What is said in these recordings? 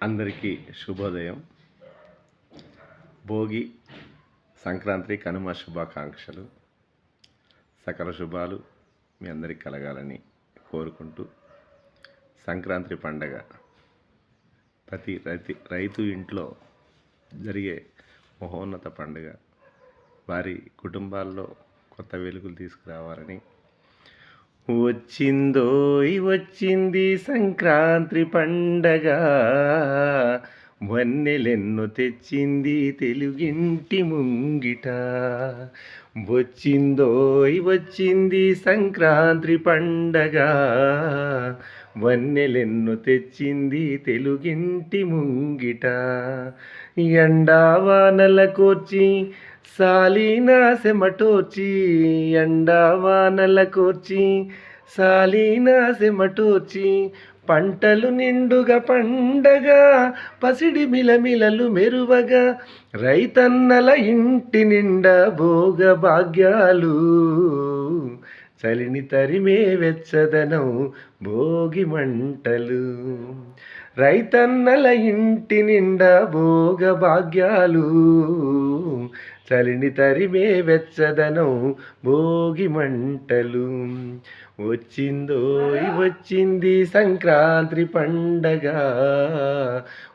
అందరికీ శుభోదయం. భోగి, సంక్రాంతి, కనుమ శుభాకాంక్షలు. సకల శుభాలు మీ అందరికి కలగాలని కోరుకుంటూ, సంక్రాంతి పండగ ప్రతి రైతు ఇంట్లో జరిగే మహోన్నత పండుగ. వారి కుటుంబాల్లో కొత్త వెలుగులు తీసుకురావాలని, వచ్చింది సంక్రాంతి పండగ, వన్నెలెన్ను తెచ్చింది తెలుగింటి ముంగిట. వచ్చింది సంక్రాంతి పండగ, వన్నెలెన్ను తెచ్చింది తెలుగింటి ముంగిట. ఎండావానల కోర్చి సాలీనా సెమటోర్చి, ఎండావానల కోర్చి సాలీనా సెమటోర్చి, పంటలు నిండుగా పండగ పసిడి మిలమిలలు మెరువగా, రైతన్నల ఇంటి నిండా భోగ భాగ్యాలు, చలిని తరిమే వెచ్చదనం భోగి మంటలు. రైతన్నల ఇంటి నిండా భోగ భాగ్యాలు, చలిని తరిమే వెచ్చదనం భోగి మంటలు. వచ్చింది సంక్రాంతి పండగ,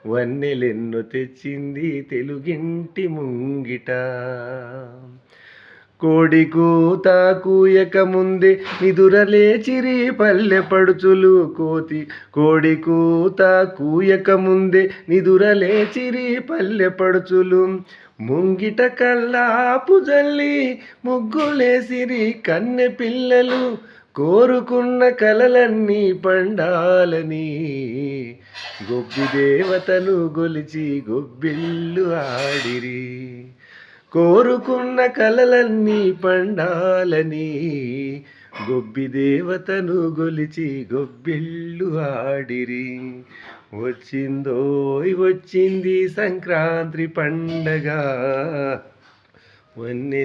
వన్నెలెన్ను తెచ్చింది తెలుగింటి ముంగిట. కోడి కూత కూయక ముందే నిదురలేచిరి పల్లె పడుచులు, కోడి కూత కూయక ముందే నిదురలేచిరి పల్లె పడుచులు. ముంగిట కల్లాపు జల్లి ముగ్గులేసిరి కన్నె పిల్లలు, కోరుకున్న కలలన్నీ పండాలని గొబ్బి దేవతను గొలిచి గొబ్బిళ్ళు ఆడిరి. కోరుకున్న కలలన్నీ పండాలని గొబ్బి దేవతను గొలిచి గొబ్బిళ్ళు ఆడిరి. వచ్చింది సంక్రాంతి పండగ, వన్నె